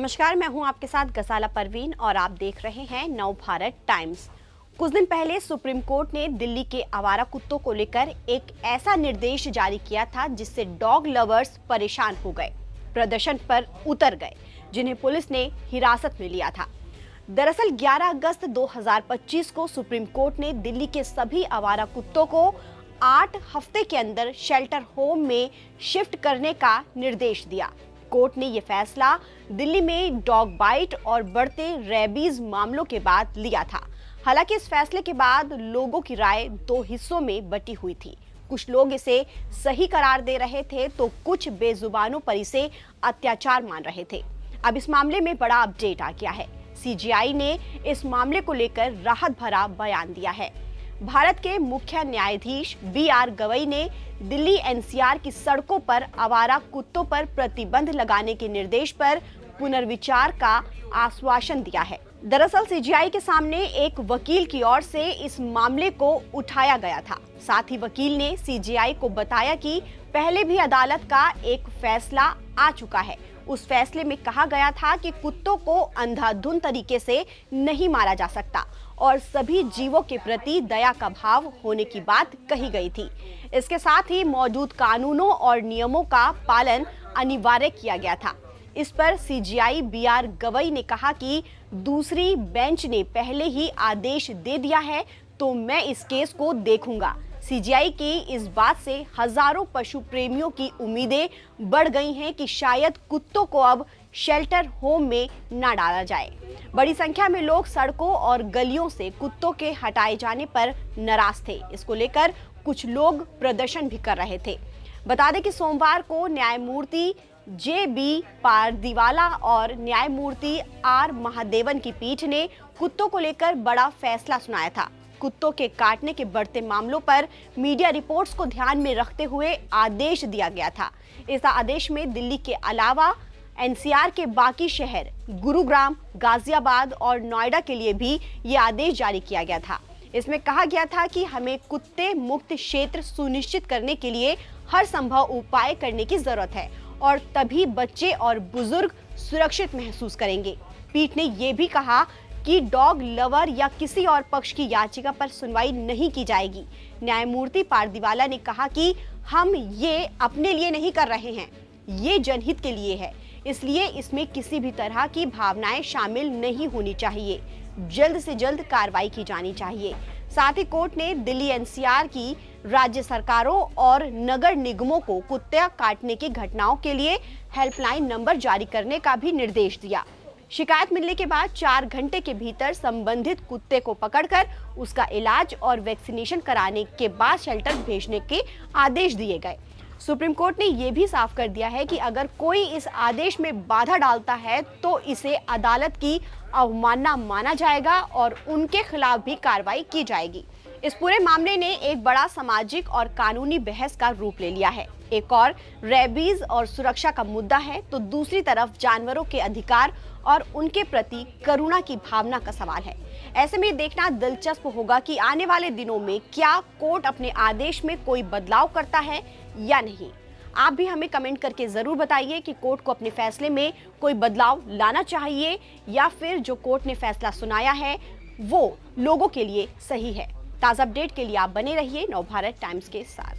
नमस्कार, मैं हूं आपके साथ गजाला परवीन और आप देख रहे हैं नव भारत टाइम्स। कुछ दिन पहले सुप्रीम कोर्ट ने दिल्ली के आवारा कुत्तों को लेकर एक ऐसा निर्देश जारी किया था जिससे डॉग लवर्स परेशान हो गए, प्रदर्शन पर उतर गए, जिन्हें पुलिस ने हिरासत में लिया था। दरअसल 11 अगस्त 2025 को सुप्रीम कोर्ट ने दिल्ली के सभी आवारा कुत्तों को 8 हफ्ते के अंदर शेल्टर होम में शिफ्ट करने का निर्देश दिया। कोर्ट ने यह फैसला दिल्ली में डॉग बाइट और बढ़ते रेबीज मामलों के बाद लिया था। हालांकि इस फैसले के बाद लोगों की राय दो हिस्सों में बटी हुई थी। कुछ लोग इसे सही करार दे रहे थे तो कुछ बेजुबानों पर इसे अत्याचार मान रहे थे। अब इस मामले में बड़ा अपडेट आ गया है। सीजेआई ने इस मामले को लेकर राहत भरा बयान दिया है। भारत के मुख्य न्यायाधीश BR गवई ने दिल्ली NCR की सड़कों पर आवारा कुत्तों पर प्रतिबंध लगाने के निर्देश पर पुनर्विचार का आश्वासन दिया है। दरअसल सीजेआई के सामने एक वकील की ओर से इस मामले को उठाया गया था। साथ ही वकील ने सीजेआई को बताया कि पहले भी अदालत का एक फैसला आ चुका है। उस फैसले में कहा गया था कि कुत्तों को अंधाधुंध तरीके से नहीं मारा जा सकता और सभी जीवों के प्रति दया का भाव होने की बात कही गई थी। इसके साथ ही मौजूद कानूनों और नियमों का पालन अनिवार्य किया गया था। इस पर सीजेआई BR गवई ने कहा कि दूसरी बेंच ने पहले ही आदेश दे दिया है तो मैं इस केस को देखूंगा। सीजेआई की इस बात से हजारों पशु प्रेमियों की उम्मीदें बढ़ गई हैं कि शायद कुत्तों को अब शेल्टर होम में न डाला जाए। बड़ी संख्या में लोग सड़कों और गलियों से कुत्तों के हटाए जाने पर नाराज थे। इसको लेकर कुछ लोग प्रदर्शन भी कर रहे थे। बता दें कि सोमवार को न्यायमूर्ति JB पारदीवाला और न्यायमूर्ति R महादेवन की पीठ ने कुत्तों को लेकर बड़ा फैसला सुनाया था। कुत्तों के काटने के बढ़ते मामलों पर मीडिया रिपोर्ट्स को ध्यान में रखते हुए आदेश दिया गया था। इस आदेश में दिल्ली के अलावा NCR के बाकी शहर गुरुग्राम, गाजियाबाद और नोएडा के लिए भी ये आदेश जारी किया गया था। इसमें कहा गया था कि हमें कुत्ते मुक्त क्षेत्र सुनिश्चित करने के लिए हर संभव उपाय करने की जरूरत है और तभी बच्चे और बुजुर्ग सुरक्षित महसूस करेंगे। पीठ ने यह भी कहा कि डॉग लवर या किसी और पक्ष की याचिका पर सुनवाई नहीं की जाएगी। न्यायमूर्ति पारदीवाला ने कहा कि हम ये अपने लिए नहीं कर रहे हैं, ये जनहित के लिए है, इसलिए इसमें किसी भी तरह की भावनाएं शामिल नहीं होनी चाहिए। जल्द से जल्द कार्रवाई की जानी चाहिए। साथ ही कोर्ट ने दिल्ली NCR की राज्य सरकारों और नगर निगमों को कुत्ते काटने की घटनाओं के लिए हेल्पलाइन नंबर जारी करने का भी निर्देश दिया। शिकायत मिलने के बाद 4 घंटे के भीतर संबंधित कुत्ते को पकड़कर उसका इलाज और वैक्सीनेशन कराने के बाद शेल्टर भेजने के आदेश दिए गए। सुप्रीम कोर्ट ने यह भी साफ कर दिया है कि अगर कोई इस आदेश में बाधा डालता है तो इसे अदालत की अवमानना माना जाएगा और उनके खिलाफ भी कार्रवाई की जाएगी। इस पूरे मामले ने एक बड़ा सामाजिक और कानूनी बहस का रूप ले लिया है। एक और रेबीज और सुरक्षा का मुद्दा है तो दूसरी तरफ जानवरों के अधिकार और उनके प्रति करुणा की भावना का सवाल है। ऐसे में देखना दिलचस्प होगा कि आने वाले दिनों में क्या कोर्ट अपने आदेश में कोई बदलाव करता है या नहीं। आप भी हमें कमेंट करके जरूर बताइए कि कोर्ट को अपने फैसले में कोई बदलाव लाना चाहिए या फिर जो कोर्ट ने फैसला सुनाया है वो लोगों के लिए सही है। ताज़ा अपडेट के लिए आप बने रहिए नव भारत टाइम्स के साथ।